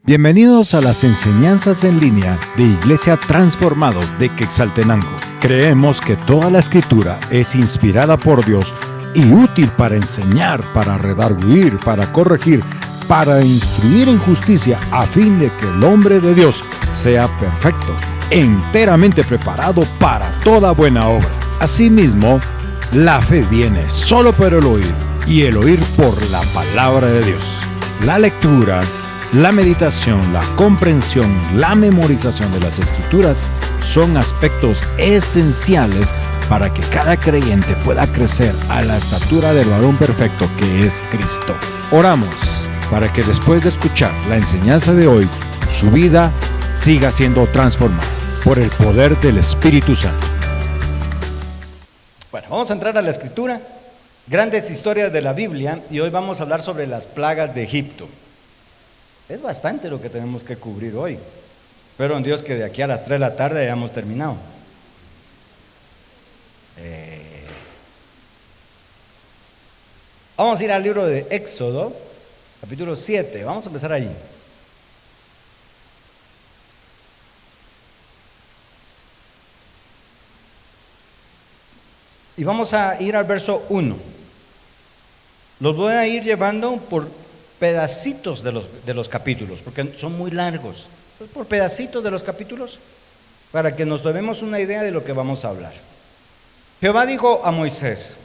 Bienvenidos a las enseñanzas en línea de Iglesia Transformados de Quetzaltenango. Creemos que toda la Escritura es inspirada por Dios y útil para enseñar, para redarguir, para corregir, para instruir en justicia, a fin de que el hombre de Dios sea perfecto, enteramente preparado para toda buena obra. Asimismo, la fe viene solo por el oír, y el oír por la palabra de Dios. La lectura, la meditación, la comprensión, la memorización de las Escrituras son aspectos esenciales para que cada creyente pueda crecer a la estatura del varón perfecto que es Cristo. Oramos para que después de escuchar la enseñanza de hoy, su vida siga siendo transformada por el poder del Espíritu Santo. Bueno, vamos a entrar a la Escritura, grandes historias de la Biblia, y hoy vamos a hablar sobre las plagas de Egipto. Es bastante lo que tenemos que cubrir hoy. Espero en Dios que de aquí a las 3 de la tarde hayamos terminado. Vamos a ir al libro de Éxodo, capítulo 7. Vamos a empezar allí. Y vamos a ir al verso 1. Los voy a ir llevando por pedacitos de los capítulos, porque son muy largos. Entonces, por pedacitos de los capítulos, para que nos tomemos una idea de lo que vamos a hablar. Jehová dijo a Moisés: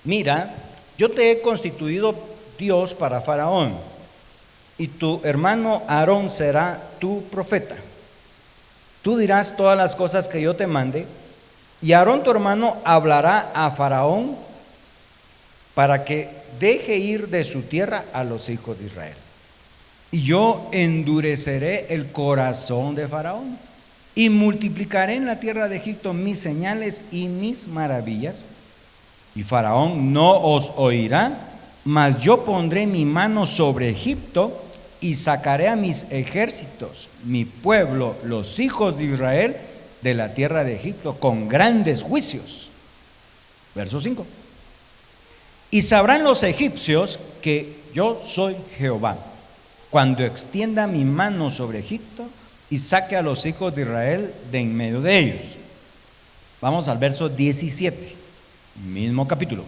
mira, yo te he constituido Dios para Faraón, y tu hermano Aarón será tu profeta. Tú dirás todas las cosas que yo te mande, y Aarón tu hermano hablará a Faraón para que deje ir de su tierra a los hijos de Israel. Y yo endureceré el corazón de Faraón, y multiplicaré en la tierra de Egipto mis señales y mis maravillas, y Faraón no os oirá, mas yo pondré mi mano sobre Egipto, y sacaré a mis ejércitos, mi pueblo, los hijos de Israel, de la tierra de Egipto con grandes juicios. Verso 5. Y sabrán los egipcios que yo soy Jehová, cuando extienda mi mano sobre Egipto y saque a los hijos de Israel de en medio de ellos. Vamos al verso 17, mismo capítulo.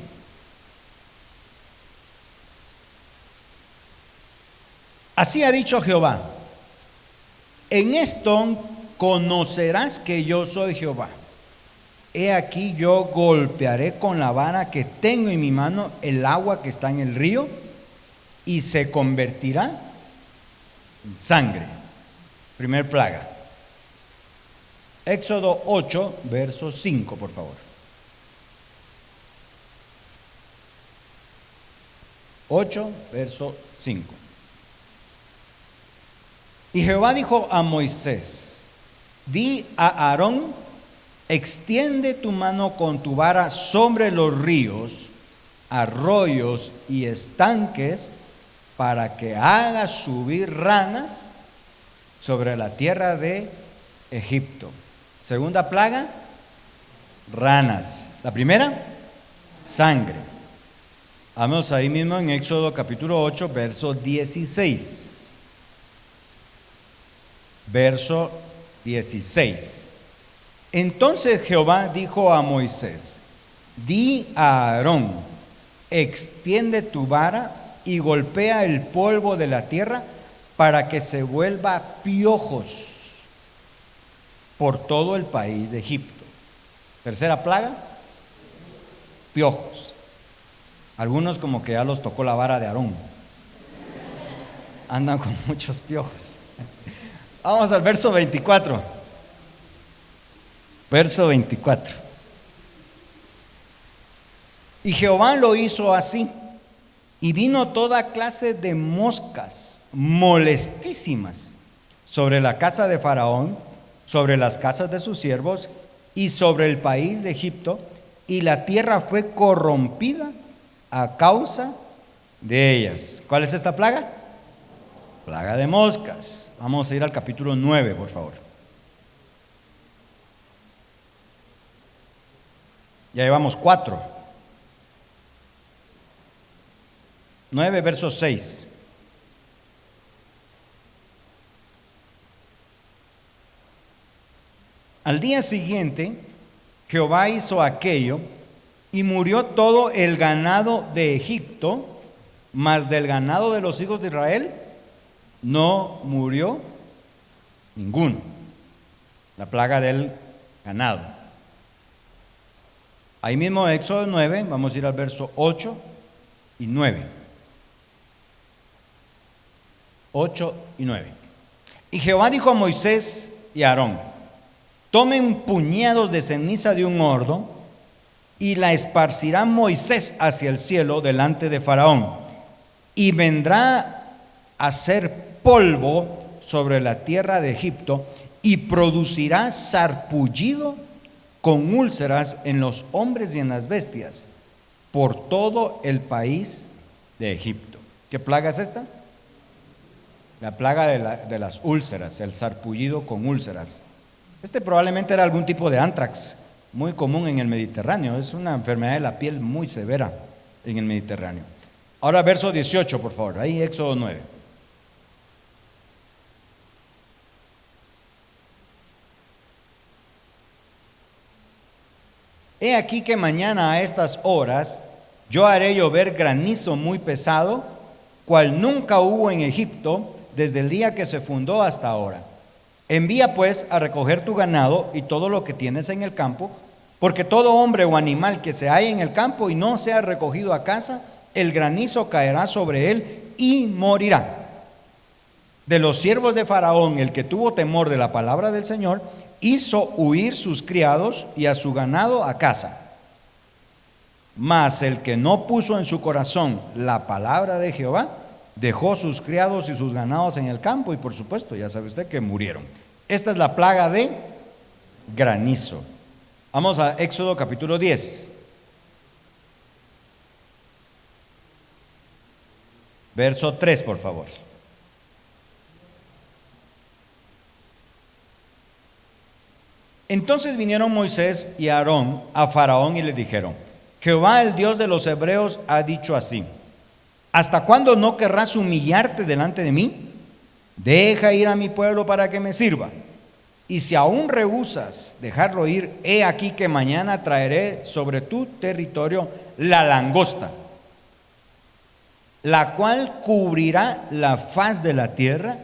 Así ha dicho Jehová: en esto conocerás que yo soy Jehová. He aquí yo golpearé con la vara que tengo en mi mano el agua que está en el río, y se convertirá en sangre. Primer plaga. Éxodo 8, verso 5, por favor. 8, verso 5. Y Jehová dijo a Moisés: di a Aarón: extiende tu mano con tu vara sobre los ríos, arroyos y estanques, para que haga subir ranas sobre la tierra de Egipto. Segunda plaga, ranas. La primera, sangre. Vamos ahí mismo en Éxodo capítulo 8, verso 16. Verso 16. Entonces Jehová dijo a Moisés: di a Aarón: extiende tu vara y golpea el polvo de la tierra para que se vuelva piojos por todo el país de Egipto. Tercera plaga, piojos. Algunos como que ya los tocó la vara de Aarón. Andan con muchos piojos. Vamos al verso 24. Verso 24. Y Jehová lo hizo así, y vino toda clase de moscas molestísimas sobre la casa de Faraón, sobre las casas de sus siervos y sobre el país de Egipto, y la tierra fue corrompida a causa de ellas. ¿Cuál es esta plaga? Plaga de moscas. Vamos a ir al capítulo 9, por favor. Ya llevamos 4. 9, verso 6. Al día siguiente, Jehová hizo aquello y murió todo el ganado de Egipto, mas del ganado de los hijos de Israel no murió ninguno. La plaga del ganado. Ahí mismo Éxodo 9, vamos a ir al verso 8 y 9. 8 y 9. Y Jehová dijo a Moisés y a Aarón: tomen puñados de ceniza de un horno y la esparcirá Moisés hacia el cielo delante de Faraón, y vendrá a ser polvo sobre la tierra de Egipto, y producirá sarpullido con úlceras en los hombres y en las bestias por todo el país de Egipto. ¿Qué plaga es esta? La plaga de las úlceras, el sarpullido con úlceras. Este probablemente era algún tipo de antrax, muy común en el Mediterráneo. Es una enfermedad de la piel muy severa en el Mediterráneo. Ahora verso 18, por favor, ahí Éxodo 9. He aquí que mañana a estas horas yo haré llover granizo muy pesado, cual nunca hubo en Egipto desde el día que se fundó hasta ahora. Envía pues a recoger tu ganado y todo lo que tienes en el campo, porque todo hombre o animal que se halle en el campo y no sea recogido a casa, el granizo caerá sobre él y morirá. De los siervos de Faraón, el que tuvo temor de la palabra del Señor, hizo huir sus criados y a su ganado a casa. Mas el que no puso en su corazón la palabra de Jehová, dejó sus criados y sus ganados en el campo, y por supuesto, ya sabe usted que murieron. Esta es la plaga de granizo. Vamos a Éxodo capítulo 10. Verso 3, por favor. Entonces vinieron Moisés y Aarón a Faraón y le dijeron: Jehová, el Dios de los hebreos, ha dicho así: ¿hasta cuándo no querrás humillarte delante de mí? Deja ir a mi pueblo para que me sirva. Y si aún rehusas dejarlo ir, he aquí que mañana traeré sobre tu territorio la langosta, la cual cubrirá la faz de la tierra,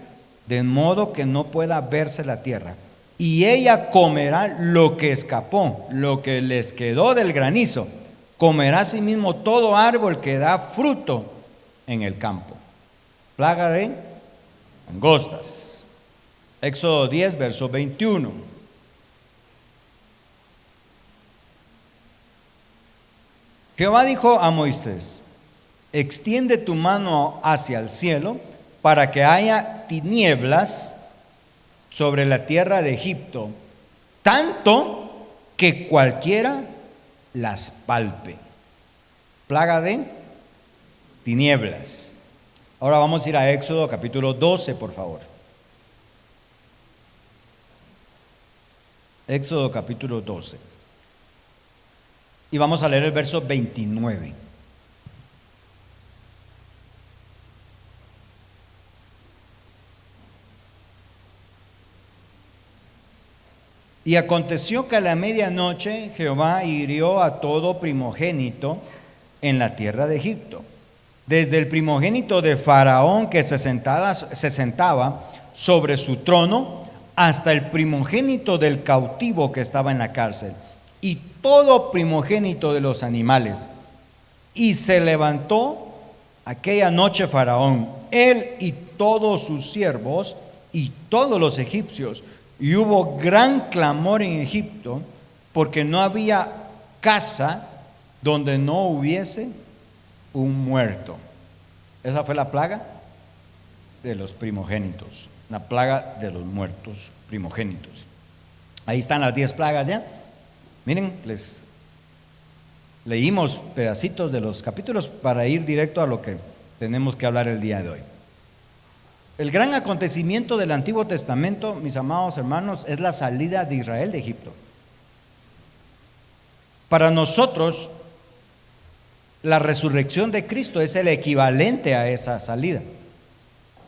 de modo que no pueda verse la tierra. Y ella comerá lo que escapó, lo que les quedó del granizo. Comerá asimismo todo árbol que da fruto en el campo. Plaga de langostas. Éxodo 10, verso 21. Jehová dijo a Moisés: extiende tu mano hacia el cielo para que haya tinieblas sobre la tierra de Egipto, tanto que cualquiera las palpe. Plaga de tinieblas. Ahora vamos a ir a Éxodo capítulo 12, por favor. Éxodo capítulo 12. Y vamos a leer el verso 29. Y aconteció que a la medianoche Jehová hirió a todo primogénito en la tierra de Egipto, desde el primogénito de Faraón que se sentaba sobre su trono, hasta el primogénito del cautivo que estaba en la cárcel, y todo primogénito de los animales. Y se levantó aquella noche Faraón, él y todos sus siervos y todos los egipcios, y hubo gran clamor en Egipto, porque no había casa donde no hubiese un muerto. Esa fue la plaga de los primogénitos, la plaga de los muertos primogénitos. Ahí están las 10 plagas ya. Miren, les leímos pedacitos de los capítulos para ir directo a lo que tenemos que hablar el día de hoy. El gran acontecimiento del Antiguo Testamento, mis amados hermanos, es la salida de Israel de Egipto. Para nosotros, la resurrección de Cristo es el equivalente a esa salida.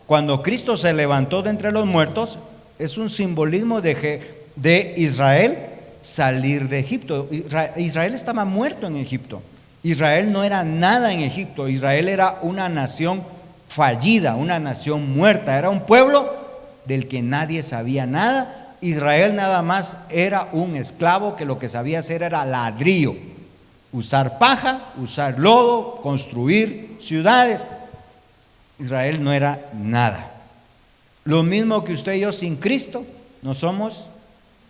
Cuando Cristo se levantó de entre los muertos, es un simbolismo de que de Israel salir de Egipto. Israel estaba muerto en Egipto. Israel no era nada en Egipto. Israel era una nación fallida, una nación muerta. Era un pueblo del que nadie sabía nada. Israel nada más era un esclavo que lo que sabía hacer era ladrillo, usar paja, usar lodo, construir ciudades. Israel no era nada. Lo mismo que usted y yo sin Cristo, no somos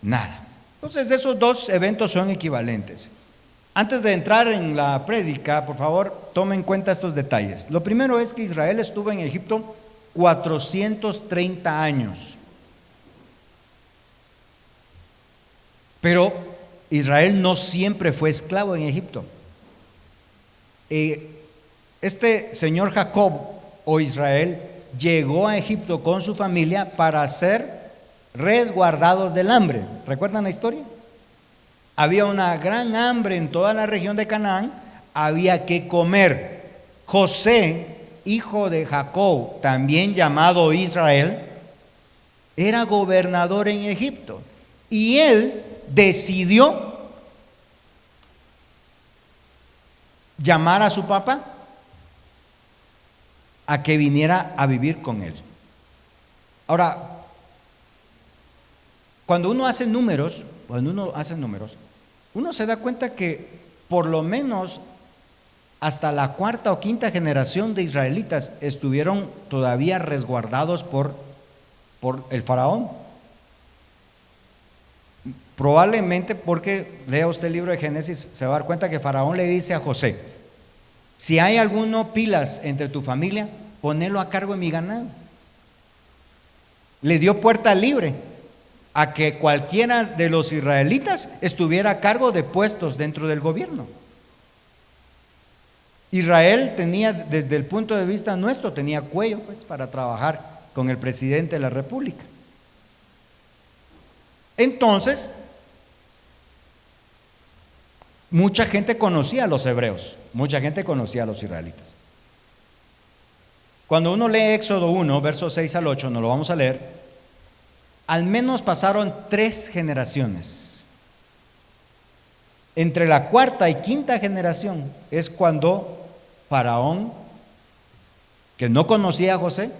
nada. Entonces esos dos eventos son equivalentes. Antes de entrar en la prédica, por favor, tome en cuenta estos detalles. Lo primero es que Israel estuvo en Egipto 430 años. Pero Israel no siempre fue esclavo en Egipto. Este señor Jacob o Israel llegó a Egipto con su familia para ser resguardados del hambre. ¿Recuerdan la historia? Había una gran hambre en toda la región de Canaán, había que comer. José, hijo de Jacob, también llamado Israel, era gobernador en Egipto y él decidió llamar a su papá a que viniera a vivir con él. Ahora, cuando uno hace números, uno se da cuenta que por lo menos hasta la cuarta o quinta generación de israelitas estuvieron todavía resguardados por el faraón. Probablemente porque, lea usted el libro de Génesis, se va a dar cuenta que Faraón le dice a José: si hay alguno pilas entre tu familia, ponelo a cargo de mi ganado. Le dio puerta libre a que cualquiera de los israelitas estuviera a cargo de puestos dentro del gobierno. Israel tenía, desde el punto de vista nuestro, tenía cuello pues para trabajar con el presidente de la República. Entonces, mucha gente conocía a los hebreos, mucha gente conocía a los israelitas. Cuando uno lee Éxodo 1, versos 6 al 8, no lo vamos a leer, al menos pasaron 3 generaciones. Entre la cuarta y quinta generación es cuando Faraón, que no conocía a José,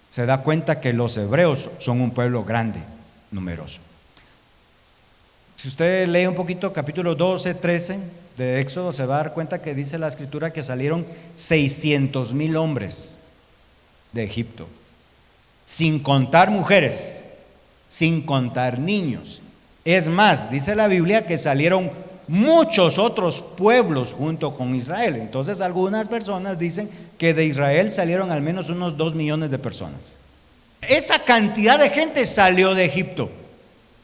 se da cuenta que los hebreos son un pueblo grande, numeroso. Si usted lee un poquito capítulo 12, 13 de Éxodo, se va a dar cuenta que dice la escritura que salieron 600,000 hombres de Egipto, sin contar mujeres, sin contar niños. Es más, dice la Biblia que salieron muchos otros pueblos junto con Israel. Entonces algunas personas dicen que de Israel salieron al menos unos 2 millones de personas. Esa cantidad de gente salió de Egipto.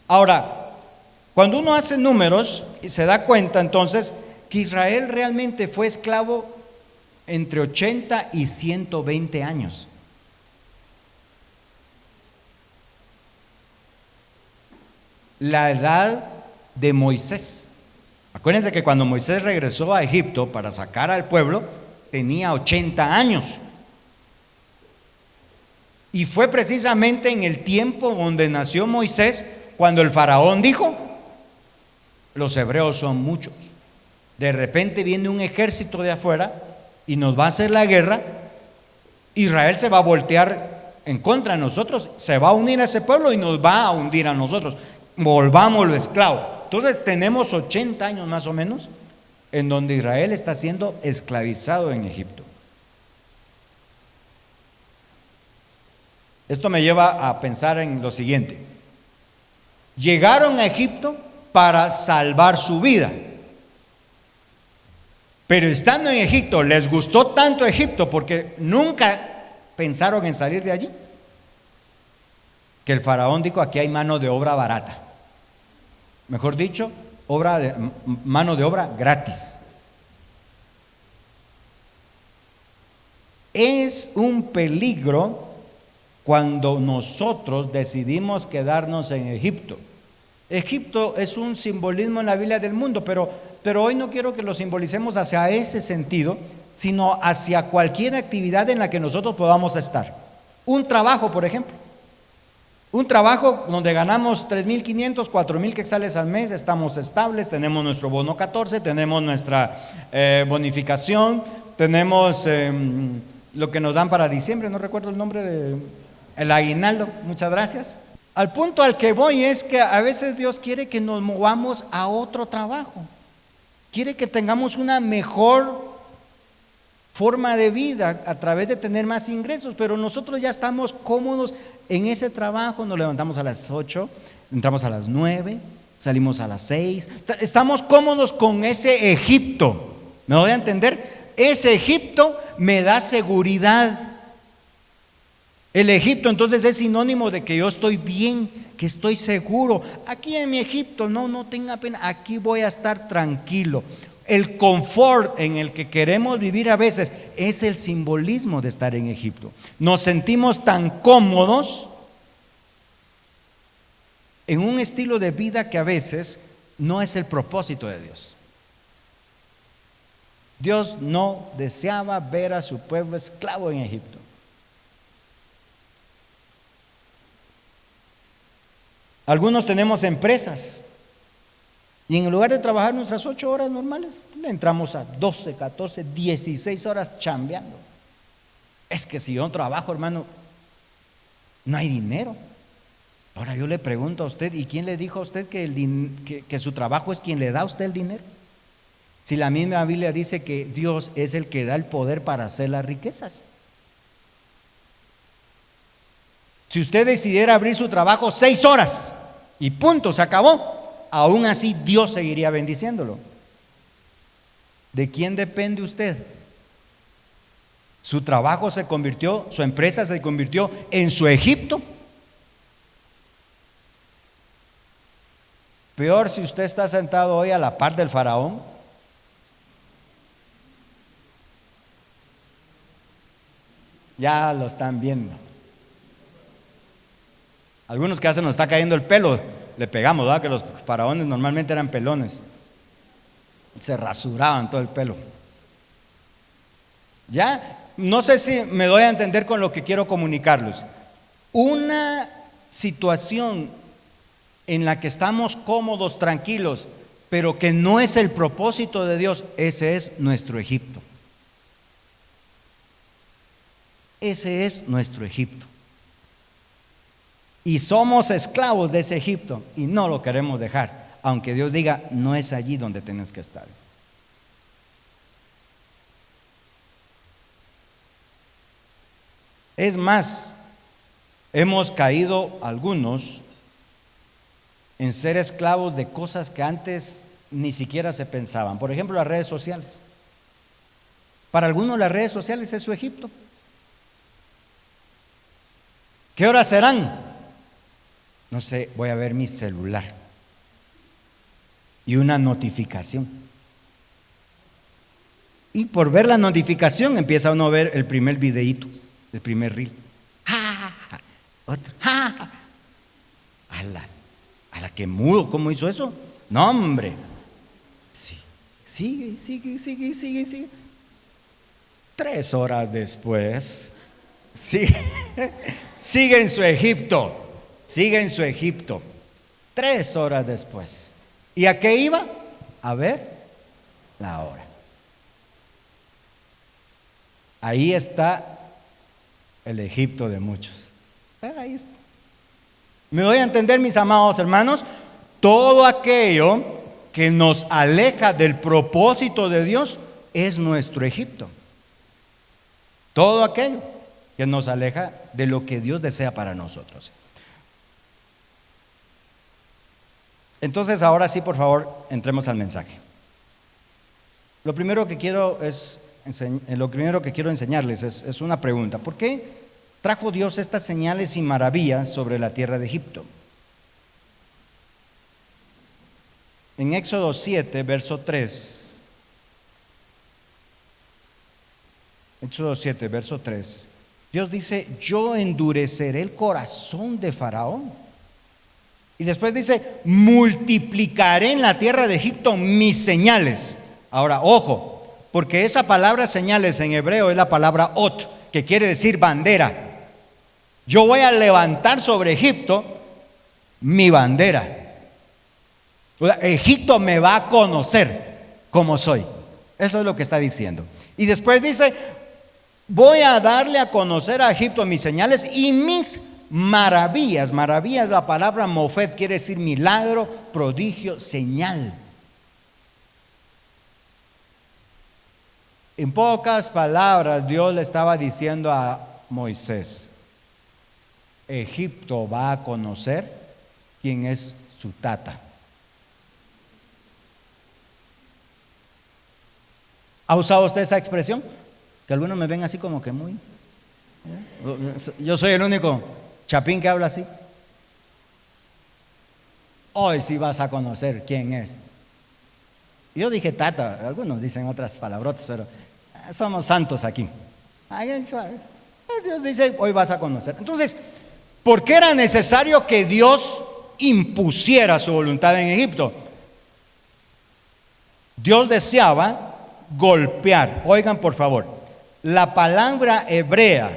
Ahora, cuando uno hace números, se da cuenta entonces que Israel realmente fue esclavo entre 80 y 120 años. La edad de Moisés. Acuérdense que cuando Moisés regresó a Egipto para sacar al pueblo, tenía 80 años. Y fue precisamente en el tiempo donde nació Moisés cuando el faraón dijo: los hebreos son muchos. De repente viene un ejército de afuera y nos va a hacer la guerra. Israel se va a voltear en contra de nosotros, se va a unir a ese pueblo y nos va a hundir a nosotros. Volvámoslo esclavo. Entonces tenemos 80 años más o menos en donde Israel está siendo esclavizado en Egipto. Esto me lleva a pensar en lo siguiente: llegaron a Egipto para salvar su vida, pero estando en Egipto les gustó tanto Egipto porque nunca pensaron en salir de allí, que el faraón dijo: aquí hay mano de obra barata, mejor dicho, mano de obra gratis. Es un peligro cuando nosotros decidimos quedarnos en Egipto. Egipto es un simbolismo en la Biblia del mundo, pero hoy no quiero que lo simbolicemos hacia ese sentido, sino hacia cualquier actividad en la que nosotros podamos estar. Un trabajo, por ejemplo. Un trabajo donde ganamos 3.500, 4.000 quetzales al mes, estamos estables, tenemos nuestro bono 14, tenemos nuestra bonificación, tenemos lo que nos dan para diciembre, no recuerdo el nombre el aguinaldo, muchas gracias. Al punto al que voy es que a veces Dios quiere que nos movamos a otro trabajo, quiere que tengamos una mejor forma de vida a través de tener más ingresos, pero nosotros ya estamos cómodos en ese trabajo. Nos levantamos a las 8, entramos a las 9, salimos a las 6, estamos cómodos con ese Egipto. ¿Me doy a entender? Ese Egipto me da seguridad. El Egipto entonces es sinónimo de que yo estoy bien, que estoy seguro. Aquí en mi Egipto, no tenga pena, aquí voy a estar tranquilo. El confort en el que queremos vivir a veces es el simbolismo de estar en Egipto. Nos sentimos tan cómodos en un estilo de vida que a veces no es el propósito de Dios. Dios no deseaba ver a su pueblo esclavo en Egipto. Algunos tenemos empresas y en lugar de trabajar nuestras 8 horas normales, le entramos a 12, 14, 16 horas chambeando. Es que si yo no trabajo, hermano, no hay dinero. Ahora yo le pregunto a usted, ¿y quién le dijo a usted que su trabajo es quien le da a usted el dinero? Si la misma Biblia dice que Dios es el que da el poder para hacer las riquezas. Si usted decidiera abrir su trabajo 6 horas y punto, se acabó, aún así Dios seguiría bendiciéndolo. ¿De quién depende usted? Su trabajo se convirtió, su empresa se convirtió en su Egipto. Peor si usted está sentado hoy a la par del faraón. Ya lo están viendo. Algunos que hacen nos está cayendo el pelo, le pegamos, ¿verdad? Que los faraones normalmente eran pelones, se rasuraban todo el pelo. Ya, no sé si me doy a entender con lo que quiero comunicarles. Una situación en la que estamos cómodos, tranquilos, pero que no es el propósito de Dios, ese es nuestro Egipto. Ese es nuestro Egipto. Y somos esclavos de ese Egipto y no lo queremos dejar, aunque Dios diga, no es allí donde tienes que estar. Es más, hemos caído algunos en ser esclavos de cosas que antes ni siquiera se pensaban. Por ejemplo, las redes sociales. Para algunos las redes sociales es su Egipto. ¿Qué horas serán? No sé, voy a ver mi celular y una notificación. Y por ver la notificación empieza uno a ver el primer videíto, el primer reel. Otro. A la que mudo, ¿cómo hizo eso? No, hombre. Sí. Sigue. 3 horas después, sigue en su Egipto. Sigue en su Egipto. 3 horas después. ¿Y a qué iba? A ver la hora. Ahí está el Egipto de muchos. Ahí está. ¿Me doy a entender, mis amados hermanos? Todo aquello que nos aleja del propósito de Dios es nuestro Egipto. Todo aquello que nos aleja de lo que Dios desea para nosotros. Entonces, ahora sí, por favor, entremos al mensaje. Lo primero que quiero enseñarles es una pregunta. ¿Por qué trajo Dios estas señales y maravillas sobre la tierra de Egipto? En Éxodo 7, verso 3. Éxodo 7, verso 3. Dios dice, yo endureceré el corazón de Faraón. Y después dice, multiplicaré en la tierra de Egipto mis señales. Ahora, ojo, porque esa palabra señales en hebreo es la palabra ot, que quiere decir bandera. Yo voy a levantar sobre Egipto mi bandera. O sea, Egipto me va a conocer como soy. Eso es lo que está diciendo. Y después dice, voy a darle a conocer a Egipto mis señales y mis maravillas. Maravillas, la palabra mofet quiere decir milagro, prodigio, señal. En pocas palabras, Dios le estaba diciendo a Moisés, Egipto va a conocer quién es su tata. ¿Ha usado usted esa expresión? Que algunos me ven así como que muy... Yo soy el único chapín que habla así. Hoy sí vas a conocer quién es. Yo dije tata, algunos dicen otras palabrotas, pero somos santos aquí. Dios dice, hoy vas a conocer. Entonces, ¿por qué era necesario que Dios impusiera su voluntad en Egipto? Dios deseaba golpear. Oigan por favor, la palabra hebrea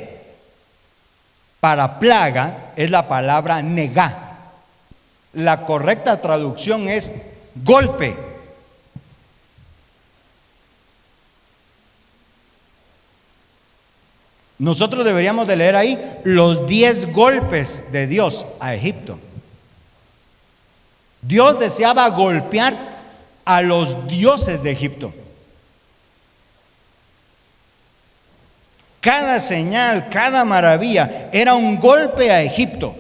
para plaga es la palabra negá. La correcta traducción es golpe. Nosotros deberíamos de leer ahí los 10 golpes de Dios a Egipto. Dios deseaba golpear a los dioses de Egipto. Cada señal, cada maravilla era un golpe a Egipto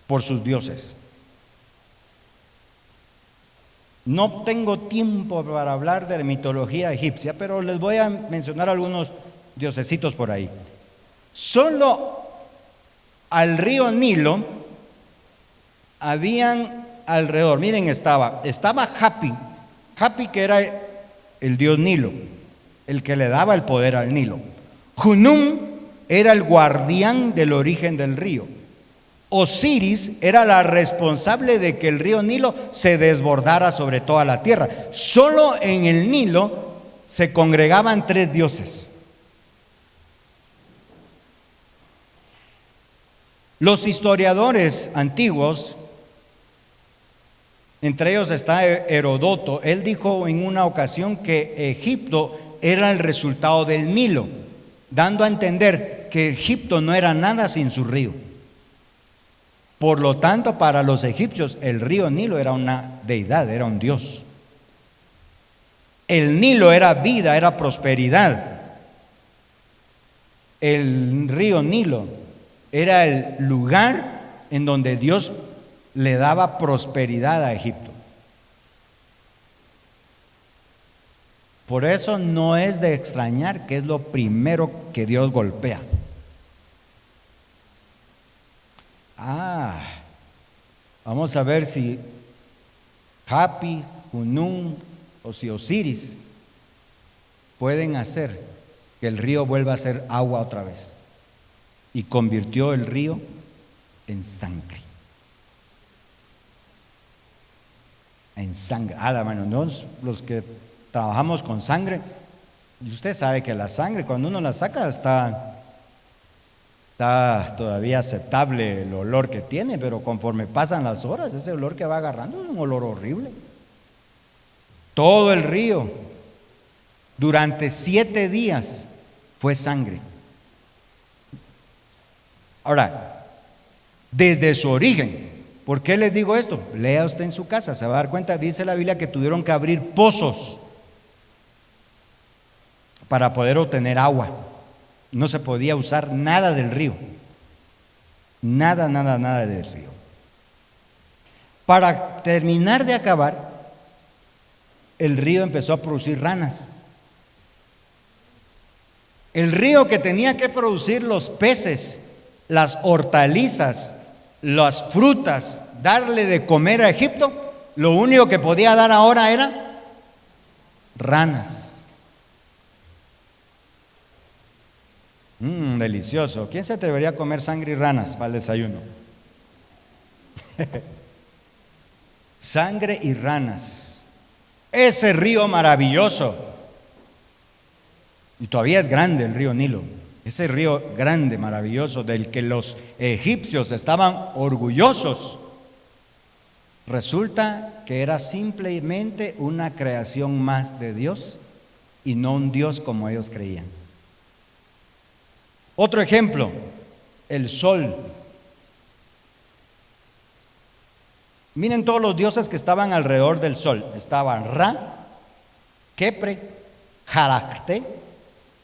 por sus dioses. No tengo tiempo para hablar de la mitología egipcia, pero les voy a mencionar algunos diosesitos por ahí. Solo al río Nilo habían alrededor, miren, estaba Hapi que era el dios Nilo, el que le daba el poder al Nilo. Junum era el guardián del origen del río. Osiris era la responsable de que el río Nilo se desbordara sobre toda la tierra. Solo en el Nilo se congregaban 3 dioses. Los historiadores antiguos, entre ellos está Herodoto, él dijo en una ocasión que Egipto era el resultado del Nilo, dando a entender que Egipto no era nada sin su río. Por lo tanto, para los egipcios el río Nilo era una deidad, era un dios. El Nilo era vida, era prosperidad. El río Nilo era el lugar en donde Dios le daba prosperidad a Egipto. Por eso no es de extrañar que es lo primero que Dios golpea. Vamos a ver si Hapi, Junum o si Osiris pueden hacer que el río vuelva a ser agua otra vez. Y convirtió el río en sangre. En sangre. La mano, ¿no? Los que trabajamos con sangre, y usted sabe que la sangre cuando uno la saca está todavía aceptable el olor que tiene, pero conforme pasan las horas, ese olor que va agarrando es un olor horrible. Todo el río durante 7 días fue sangre. Ahora, desde su origen, ¿por qué les digo esto? Lea usted en su casa, se va a dar cuenta, dice la Biblia que tuvieron que abrir pozos para poder obtener agua. No se podía usar nada del río. Nada del río. Para terminar de acabar, el río empezó a producir ranas. El río que tenía que producir los peces, las hortalizas, las frutas, darle de comer a Egipto, lo único que podía dar ahora era ranas. Delicioso. ¿Quién se atrevería a comer sangre y ranas para el desayuno? Sangre y ranas. Ese río maravilloso. Y todavía es grande el río Nilo. ese río grande, maravilloso, del que los egipcios estaban orgullosos, resulta que era simplemente una creación más de Dios y no un Dios como ellos creían. Otro ejemplo, el sol. Miren todos los dioses que estaban alrededor del sol. Estaban Ra, Kepre, Jaracte,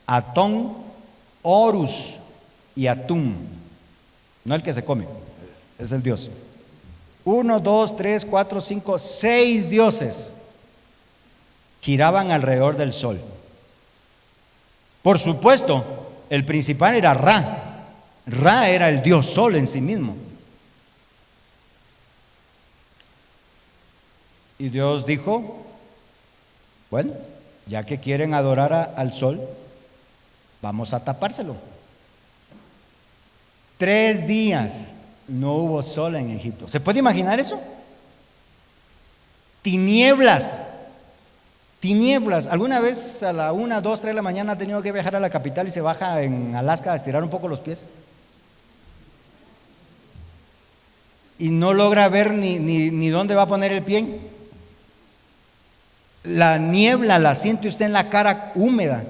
Atón, Horus y Atum. No el que se come, es el dios. 1, 2, 3, 4, 5, 6 dioses giraban alrededor del sol. Por supuesto, el principal era Ra. Ra era el dios sol en sí mismo. Y Dios dijo, bueno, ya que quieren adorar al sol, vamos a tapárselo. 3 días no hubo sol en Egipto. ¿Se puede imaginar eso? Tinieblas. Tinieblas. ¿Alguna vez a la 1, 2, 3 de la mañana ha tenido que viajar a la capital y se baja en Alaska a estirar un poco los pies? Y no logra ver ni dónde va a poner el pie. La niebla la siente usted en la cara húmeda.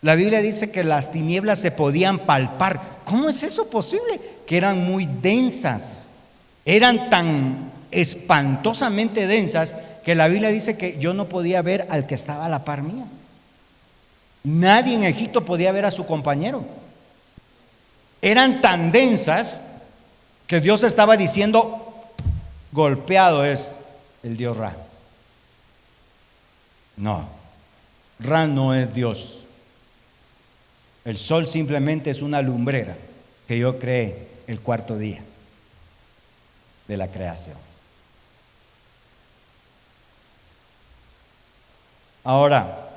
La Biblia dice que las tinieblas se podían palpar. ¿Cómo es eso posible? Que eran muy densas. Eran tan espantosamente densas que la Biblia dice que yo no podía ver al que estaba a la par mía. Nadie en Egipto podía ver a su compañero. Eran tan densas que Dios estaba diciendo, golpeado es el Dios Ra. No, Ra no es Dios. El sol simplemente es una lumbrera que yo creé el 4º día de la creación. Ahora,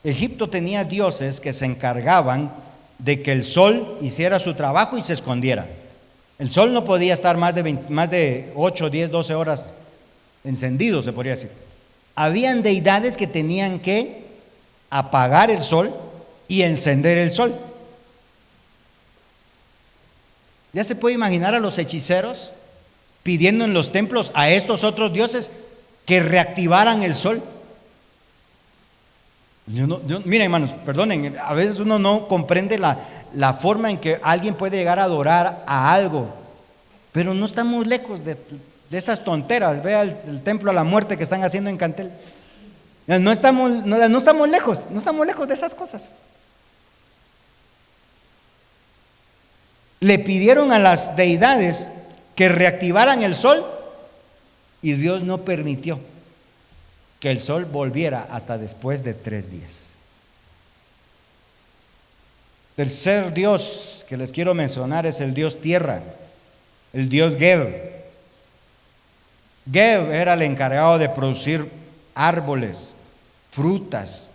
Egipto tenía dioses que se encargaban de que el sol hiciera su trabajo y se escondiera. El sol no podía estar más de 8, 10, 12 horas encendido, se podría decir. Habían deidades que tenían que apagar el sol y encender el sol. Ya se puede imaginar a los hechiceros pidiendo en los templos a estos otros dioses que reactivaran el sol. Miren, hermanos, perdonen, a veces uno no comprende la forma en que alguien puede llegar a adorar a algo, pero no estamos lejos de estas tonteras. Vea el templo a la muerte que están haciendo en Cantel. No estamos lejos de esas cosas. Le pidieron a las deidades que reactivaran el sol y Dios no permitió que el sol volviera hasta después de 3 días. Tercer Dios que les quiero mencionar es el Dios tierra, el Dios Geb. Geb era el encargado de producir árboles, frutas,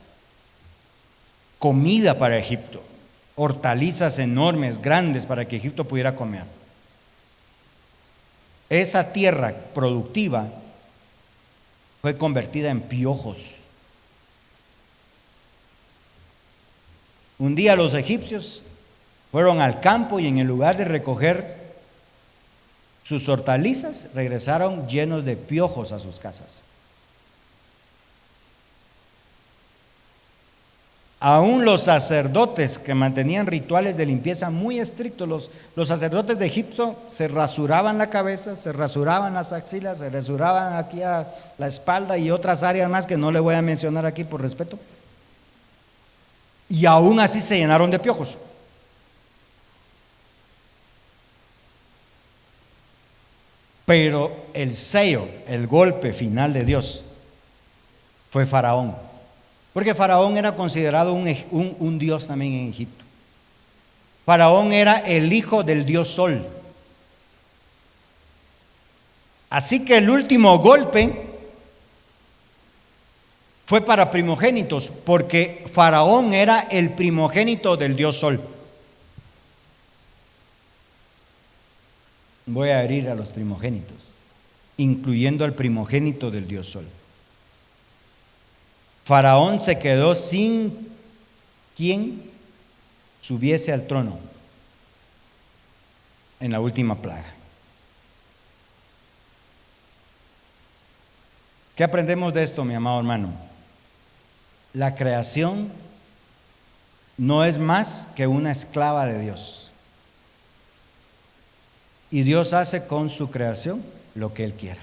comida para Egipto, hortalizas enormes, grandes para que Egipto pudiera comer. Esa tierra productiva fue convertida en piojos. Un día los egipcios fueron al campo y en el lugar de recoger sus hortalizas, regresaron llenos de piojos a sus casas. Aún los sacerdotes que mantenían rituales de limpieza muy estrictos, los sacerdotes de Egipto se rasuraban la cabeza, se rasuraban las axilas, se rasuraban aquí a la espalda y otras áreas más que no le voy a mencionar aquí por respeto. Y aún así se llenaron de piojos. Pero el sello, el golpe final de Dios fue Faraón. Porque Faraón era considerado un dios también en Egipto. Faraón era el hijo del dios Sol. Así que el último golpe fue para primogénitos, porque Faraón era el primogénito del dios Sol. Voy a herir a los primogénitos, incluyendo al primogénito del dios Sol. Faraón se quedó sin ¿quién? subiese al trono en la última plaga. ¿Qué aprendemos de esto, mi amado hermano? La creación no es más que una esclava de Dios. Y Dios hace con su creación lo que Él quiera.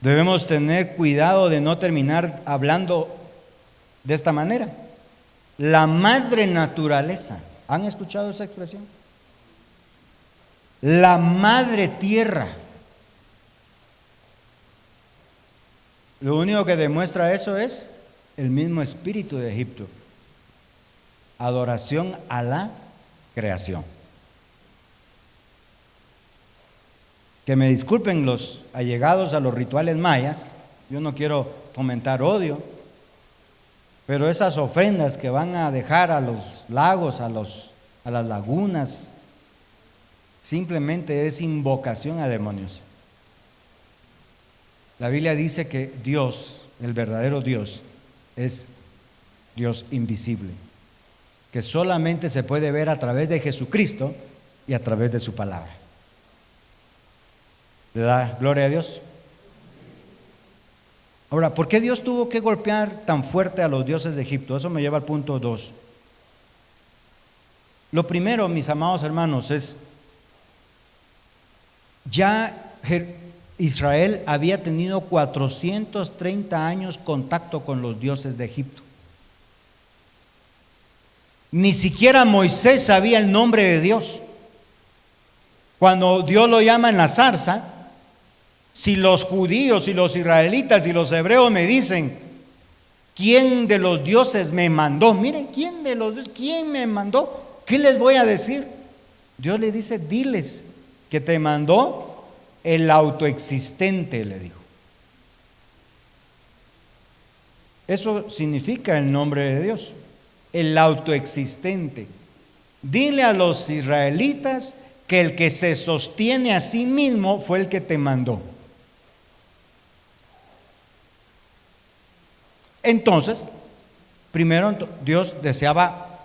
Debemos tener cuidado de no terminar hablando de esta manera. La madre naturaleza. ¿Han escuchado esa expresión? La madre tierra. Lo único que demuestra eso es el mismo espíritu de Egipto. Adoración a la creación. Que me disculpen los allegados a los rituales mayas, yo no quiero fomentar odio, pero esas ofrendas que van a dejar a los lagos, a las lagunas, simplemente es invocación a demonios. La Biblia dice que Dios, el verdadero Dios, es Dios invisible, que solamente se puede ver a través de Jesucristo y a través de su palabra. ¿Le da gloria a Dios? Ahora, ¿por qué Dios tuvo que golpear tan fuerte a los dioses de Egipto? Eso me lleva al punto 2. Lo primero, mis amados hermanos, es ya Israel había tenido 430 años contacto con los dioses de Egipto. Ni siquiera Moisés sabía el nombre de Dios. Cuando Dios lo llama en la zarza, si los judíos y los israelitas y los hebreos me dicen, ¿quién de los dioses me mandó? Miren, ¿quién de los dioses? ¿Quién me mandó? ¿Qué les voy a decir? Dios le dice, diles que te mandó el autoexistente, le dijo. Eso significa el nombre de Dios, el autoexistente. Dile a los israelitas que el que se sostiene a sí mismo fue el que te mandó. Entonces, primero Dios deseaba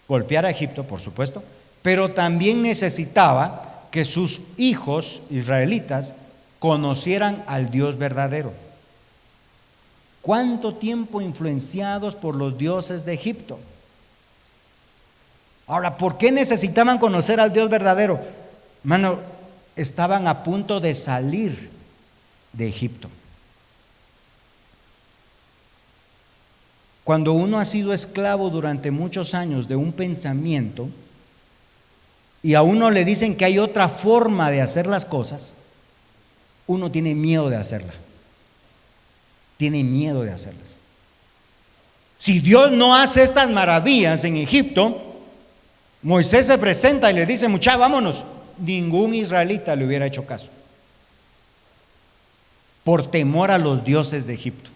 golpear a Egipto, por supuesto, pero también necesitaba que sus hijos israelitas conocieran al Dios verdadero. ¿Cuánto tiempo influenciados por los dioses de Egipto? Ahora, ¿por qué necesitaban conocer al Dios verdadero? Hermano, estaban a punto de salir de Egipto. Cuando uno ha sido esclavo durante muchos años de un pensamiento y a uno le dicen que hay otra forma de hacer las cosas, uno tiene miedo de hacerla. Tiene miedo de hacerlas. Si Dios no hace estas maravillas en Egipto, Moisés se presenta y le dice, muchachos, vámonos. Ningún israelita le hubiera hecho caso, por temor a los dioses de Egipto.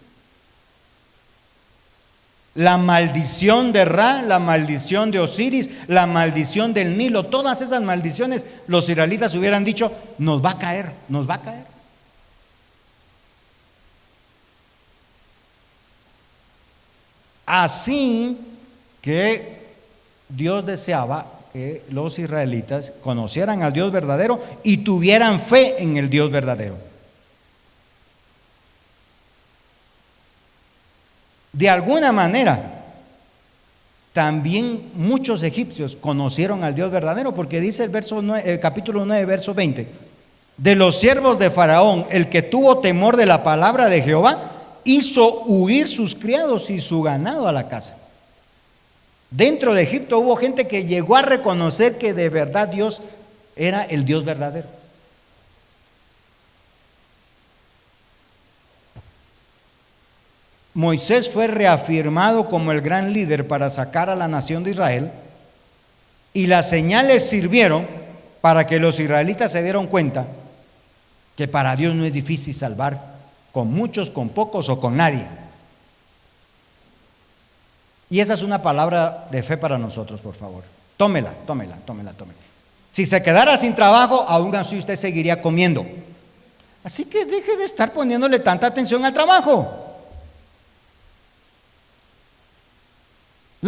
La maldición de Ra, la maldición de Osiris, la maldición del Nilo, todas esas maldiciones, los israelitas hubieran dicho, nos va a caer, nos va a caer. Así que Dios deseaba que los israelitas conocieran al Dios verdadero y tuvieran fe en el Dios verdadero. De alguna manera, también muchos egipcios conocieron al Dios verdadero, porque dice el capítulo 9, verso 20, de los siervos de Faraón, el que tuvo temor de la palabra de Jehová, hizo huir sus criados y su ganado a la casa. Dentro de Egipto hubo gente que llegó a reconocer que de verdad Dios era el Dios verdadero. Moisés fue reafirmado como el gran líder para sacar a la nación de Israel, y las señales sirvieron para que los israelitas se dieron cuenta que para Dios no es difícil salvar, con muchos, con pocos o con nadie. Y esa es una palabra de fe para nosotros, por favor. Tómela. Si se quedara sin trabajo, aún así usted seguiría comiendo. Así que deje de estar poniéndole tanta atención al trabajo.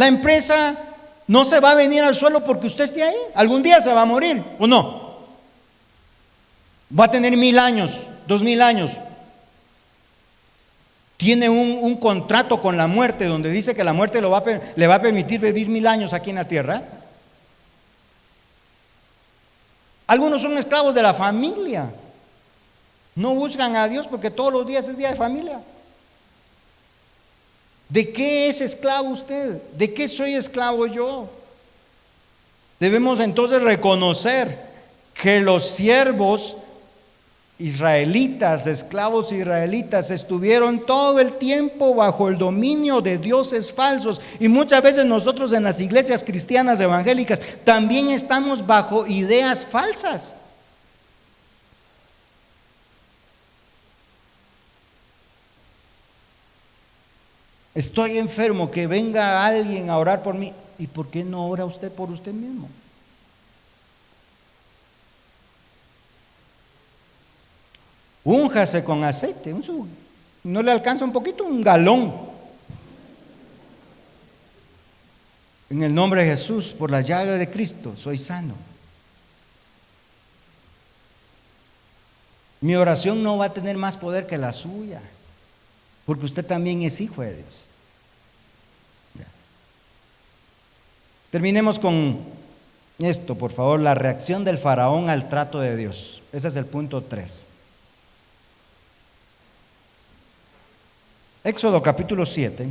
La empresa no se va a venir al suelo porque usted esté ahí. Algún día se va a morir, ¿o no? Va a tener 1000 años, 2000 años. Tiene un contrato con la muerte donde dice que la muerte le va a permitir vivir 1000 años aquí en la tierra. Algunos son esclavos de la familia. No buscan a Dios porque todos los días es día de familia. ¿De qué es esclavo usted? ¿De qué soy esclavo yo? Debemos entonces reconocer que los siervos israelitas, esclavos israelitas, estuvieron todo el tiempo bajo el dominio de dioses falsos. Y muchas veces nosotros en las iglesias cristianas evangélicas también estamos bajo ideas falsas. Estoy enfermo, que venga alguien a orar por mí. ¿Y por qué no ora usted por usted mismo? Únjase con aceite, no le alcanza un poquito, un galón. En el nombre de Jesús, por la llaga de Cristo, soy sano. Mi oración no va a tener más poder que la suya, porque usted también es hijo de Dios. Ya. Terminemos con esto, por favor, la reacción del faraón al trato de Dios. Ese es el punto 3. Éxodo capítulo 7.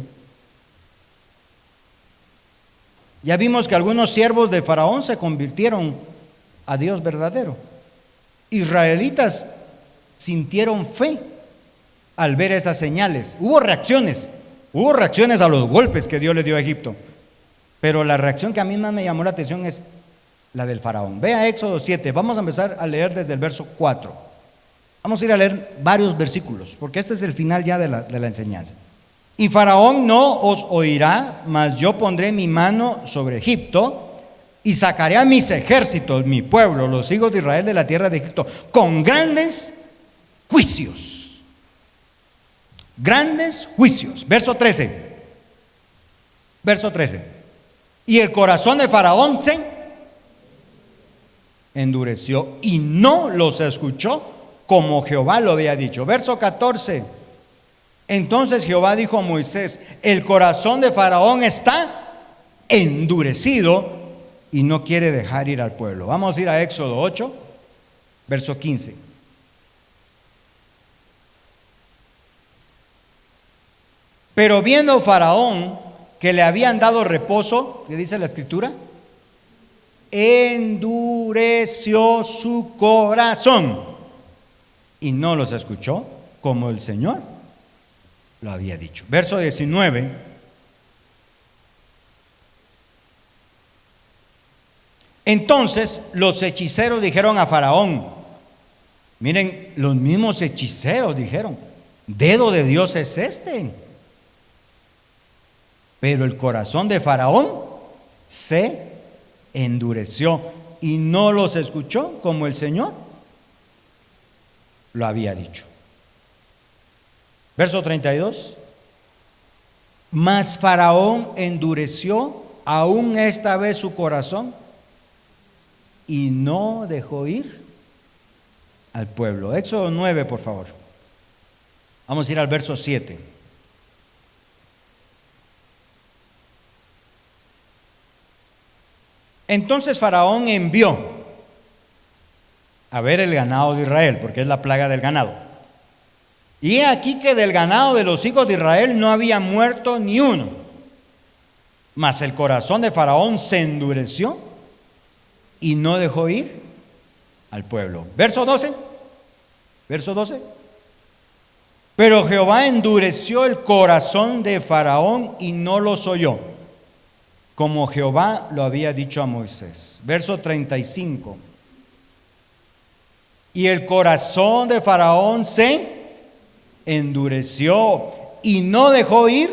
Ya vimos que algunos siervos de Faraón se convirtieron a Dios verdadero. Israelitas sintieron fe al ver esas señales. Hubo reacciones a los golpes que Dios le dio a Egipto. Pero la reacción que a mí más me llamó la atención es la del Faraón. Vea Éxodo 7, vamos a empezar a leer desde el verso 4. Vamos a ir a leer varios versículos, porque este es el final ya de la enseñanza. Y Faraón no os oirá, mas yo pondré mi mano sobre Egipto y sacaré a mis ejércitos, mi pueblo, los hijos de Israel de la tierra de Egipto, con grandes juicios. Grandes juicios. Verso 13. Verso 13. Y el corazón de Faraón se endureció y no los escuchó como Jehová lo había dicho. Verso 14. Entonces Jehová dijo a Moisés: el corazón de Faraón está endurecido y no quiere dejar ir al pueblo. Vamos a ir a Éxodo 8, verso 15. Pero viendo Faraón que le habían dado reposo, ¿qué dice la escritura? Endureció su corazón y no los escuchó como el Señor lo había dicho. Verso 19. Entonces los hechiceros dijeron a Faraón, miren, los mismos hechiceros dijeron: dedo de Dios es este. Pero el corazón de Faraón se endureció y no los escuchó como el Señor lo había dicho. Verso 32. Mas Faraón endureció aún esta vez su corazón y no dejó ir al pueblo. Éxodo 9, por favor. Vamos a ir al verso 7. Entonces Faraón envió a ver el ganado de Israel, porque es la plaga del ganado. Y he aquí que del ganado de los hijos de Israel no había muerto ni uno. Mas el corazón de Faraón se endureció y no dejó ir al pueblo. Verso 12. Verso 12. Pero Jehová endureció el corazón de Faraón y no los oyó, como Jehová lo había dicho a Moisés. Verso 35. Y el corazón de Faraón se endureció y no dejó ir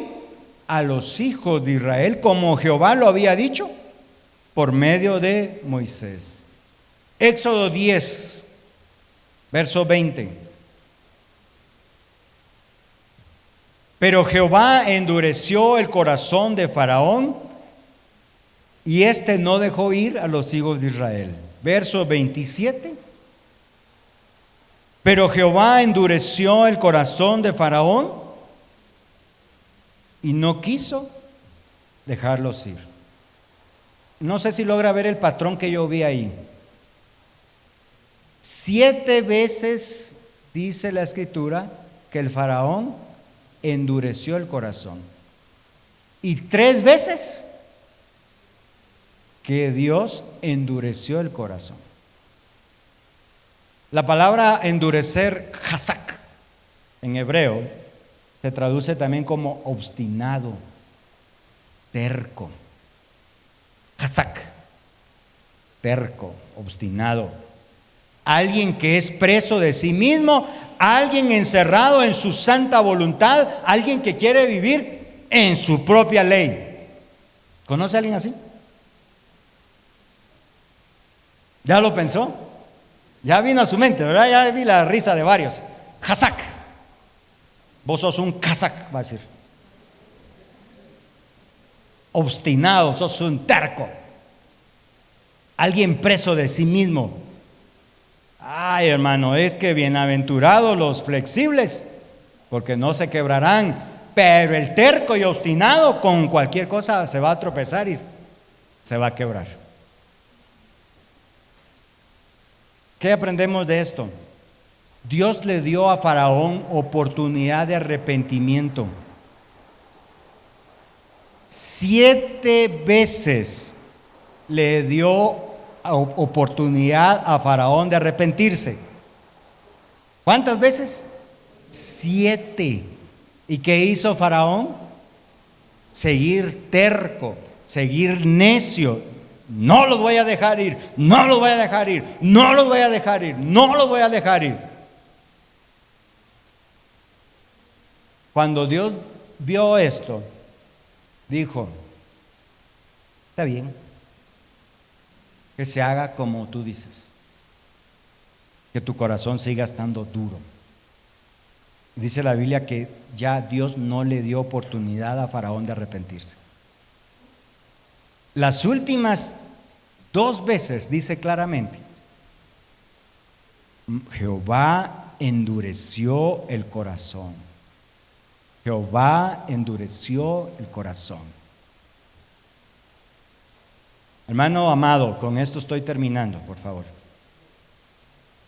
a los hijos de Israel, como Jehová lo había dicho por medio de Moisés. Éxodo 10, verso 20. Pero Jehová endureció el corazón de Faraón y éste no dejó ir a los hijos de Israel. Verso 27. Pero Jehová endureció el corazón de Faraón y no quiso dejarlos ir. No sé si logra ver el patrón que yo vi ahí. 7 veces dice la Escritura que el Faraón endureció el corazón. Y 3 veces que Dios endureció el corazón. La palabra endurecer, hazak, en hebreo, se traduce también como obstinado, terco. Hazak, terco, obstinado. Alguien que es preso de sí mismo, alguien encerrado en su santa voluntad, alguien que quiere vivir en su propia ley. ¿Conoce a alguien así? ¿Ya lo pensó? Ya vino a su mente, ¿verdad? Ya vi la risa de varios. Hazak. Vos sos un kazak, va a decir. Obstinado, sos un terco. Alguien preso de sí mismo. Ay, hermano, es que bienaventurados los flexibles, porque no se quebrarán. Pero el terco y obstinado con cualquier cosa se va a tropezar y se va a quebrar. ¿Qué aprendemos de esto? Dios le dio a Faraón oportunidad de arrepentimiento. 7 veces le dio oportunidad a Faraón de arrepentirse. ¿Cuántas veces? 7. ¿Y qué hizo Faraón? Seguir terco, seguir necio. No los voy a dejar ir, no los voy a dejar ir, no los voy a dejar ir, no los voy a dejar ir. Cuando Dios vio esto, dijo: está bien, que se haga como tú dices, que tu corazón siga estando duro. Dice la Biblia que ya Dios no le dio oportunidad a Faraón de arrepentirse. Las últimas 2 veces dice claramente: Jehová endureció el corazón. Jehová endureció el corazón. Hermano amado, con esto estoy terminando, por favor.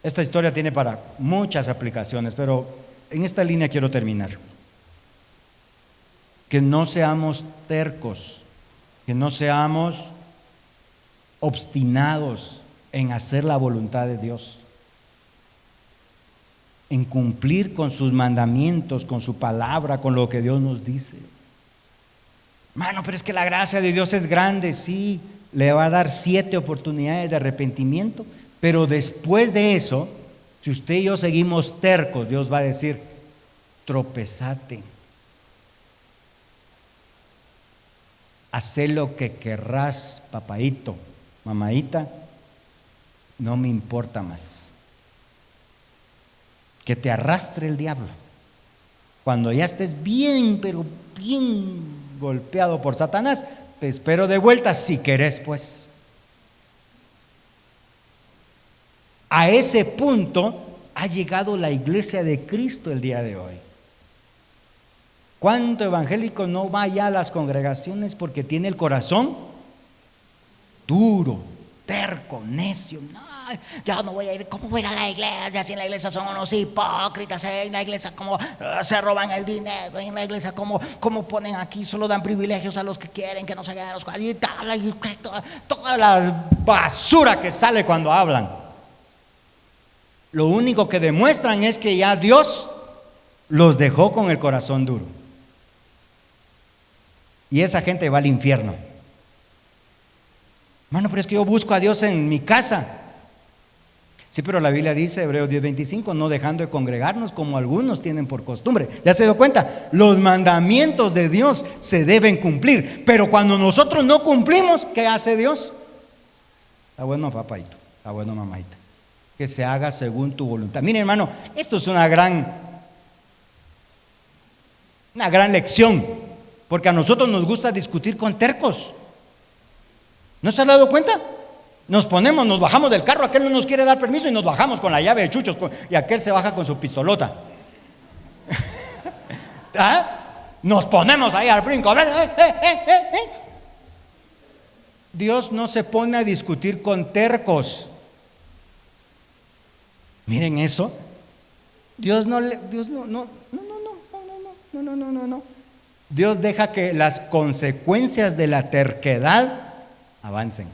Esta historia tiene para muchas aplicaciones, pero en esta línea quiero terminar. Que no seamos tercos, que no seamos obstinados en hacer la voluntad de Dios, en cumplir con sus mandamientos, con su palabra, con lo que Dios nos dice. Hermano, pero es que la gracia de Dios es grande, sí, le va a dar 7 oportunidades de arrepentimiento, pero después de eso, si usted y yo seguimos tercos, Dios va a decir: tropezate, haz lo que querrás, papaíto, mamaíta, no me importa más. Que te arrastre el diablo. Cuando ya estés bien, pero bien golpeado por Satanás, te espero de vuelta si querés, pues. A ese punto ha llegado la iglesia de Cristo el día de hoy. ¿Cuánto evangélico no va ya a las congregaciones porque tiene el corazón duro, terco, necio? No, yo no voy a ir. ¿Cómo voy a ir a la iglesia? Si en la iglesia son unos hipócritas, en la iglesia como se roban el dinero, en la iglesia como ponen aquí, solo dan privilegios a los que quieren, que no se queden los cuadritos, toda la basura que sale cuando hablan. Lo único que demuestran es que ya Dios los dejó con el corazón duro. Y esa gente va al infierno. Hermano, pero es que yo busco a Dios en mi casa. Sí, pero la Biblia dice, Hebreos 10:25, no dejando de congregarnos como algunos tienen por costumbre. ¿Ya se dio cuenta? Los mandamientos de Dios se deben cumplir. Pero cuando nosotros no cumplimos, ¿qué hace Dios? Está bueno, papaito, está bueno, mamaita, que se haga según tu voluntad. Mire, hermano, esto es una gran lección, porque a nosotros nos gusta discutir con tercos. ¿No se ha dado cuenta? Nos bajamos del carro, aquel no nos quiere dar permiso y nos bajamos con la llave de chuchos y aquel se baja con su pistolota. ¿Ah? Nos ponemos ahí al brinco. Dios no se pone a discutir con tercos. Miren eso. Dios no. Dios deja que las consecuencias de la terquedad avancen.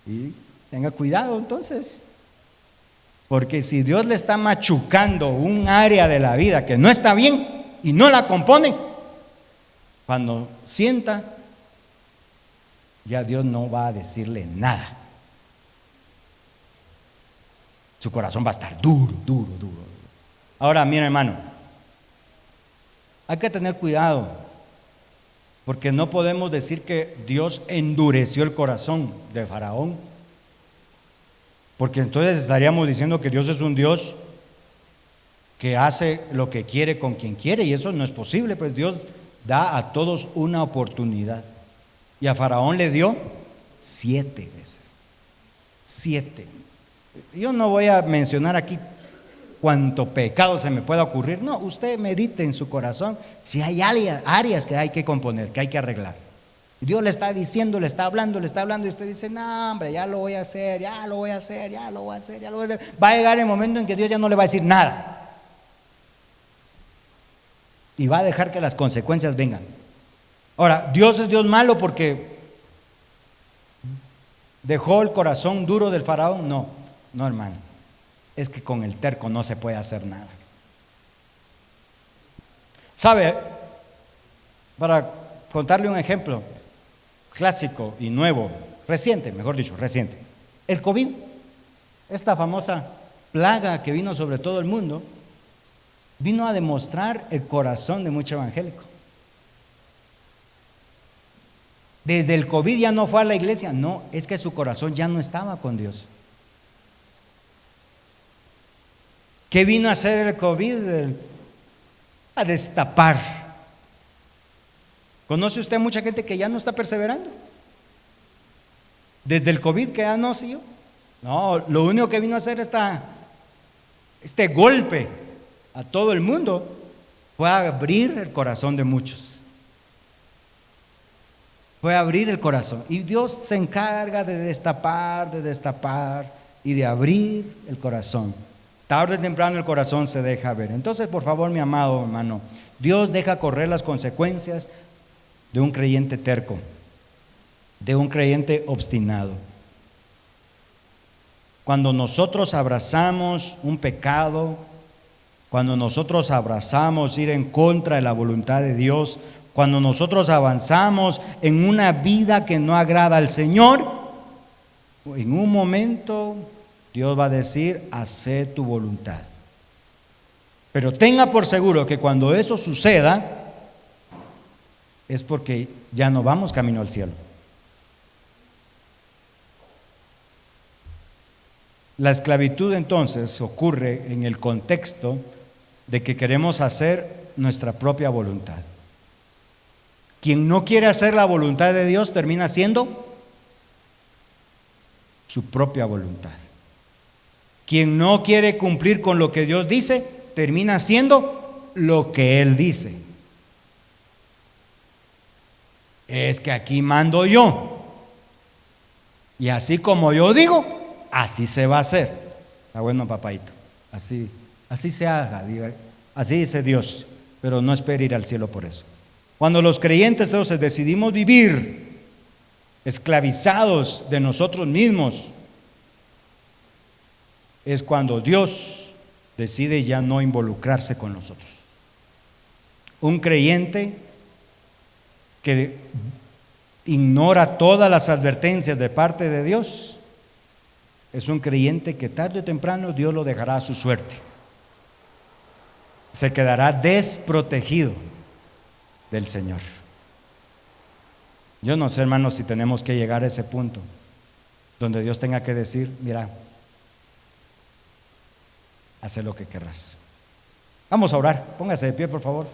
Y tenga cuidado entonces. Porque si Dios le está machucando un área de la vida que no está bien y no la compone, cuando sienta, ya Dios no va a decirle nada. Su corazón va a estar duro. Ahora, mira, hermano, hay que tener cuidado, porque no podemos decir que Dios endureció el corazón de Faraón, porque entonces estaríamos diciendo que Dios es un Dios que hace lo que quiere con quien quiere, y eso no es posible, pues Dios da a todos una oportunidad. Y a Faraón le dio 7 veces. 7. Yo no voy a mencionar aquí cuánto pecado se me pueda ocurrir. No, usted medite en su corazón si hay áreas que hay que componer, que hay que arreglar. Dios le está diciendo, le está hablando, y usted dice, no, hombre, ya lo voy a hacer. Va a llegar el momento en que Dios ya no le va a decir nada. Y va a dejar que las consecuencias vengan. Ahora, ¿Dios es Dios malo porque dejó el corazón duro del faraón? No, hermano. Es que con el terco no se puede hacer nada. ¿Sabe? Para contarle un ejemplo clásico y nuevo, reciente. El COVID, esta famosa plaga que vino sobre todo el mundo, vino a demostrar el corazón de mucho evangélico. Desde el COVID ya no fue a la iglesia. No, es que su corazón ya no estaba con Dios. ¿Qué vino a hacer el COVID? A destapar. ¿Conoce usted mucha gente que ya no está perseverando? Desde el COVID que ya no siguió. No, lo único que vino a hacer este golpe a todo el mundo fue abrir el corazón de muchos. Fue abrir el corazón. Y Dios se encarga de destapar y de abrir el corazón. Tarde o temprano el corazón se deja ver. Entonces, por favor, mi amado hermano, Dios deja correr las consecuencias de un creyente terco, de un creyente obstinado. Cuando nosotros abrazamos un pecado, cuando nosotros abrazamos ir en contra de la voluntad de Dios, cuando nosotros avanzamos en una vida que no agrada al Señor, en un momento Dios va a decir, hacé tu voluntad. Pero tenga por seguro que cuando eso suceda, es porque ya no vamos camino al cielo. La esclavitud entonces ocurre en el contexto de que queremos hacer nuestra propia voluntad. Quien no quiere hacer la voluntad de Dios termina haciendo su propia voluntad. Quien no quiere cumplir con lo que Dios dice, termina haciendo lo que Él dice. Es que aquí mando yo. Y así como yo digo, así se va a hacer. Está bueno, papaito. Así se haga. Así dice Dios. Pero no espere ir al cielo por eso. Cuando los creyentes entonces decidimos vivir esclavizados de nosotros mismos, es cuando Dios decide ya no involucrarse con nosotros. Un creyente que ignora todas las advertencias de parte de Dios es un creyente que tarde o temprano Dios lo dejará a su suerte. Se quedará desprotegido del Señor. Yo no sé, hermanos, si tenemos que llegar a ese punto donde Dios tenga que decir, mira, haz lo que querrás. Vamos a orar, póngase de pie, por favor.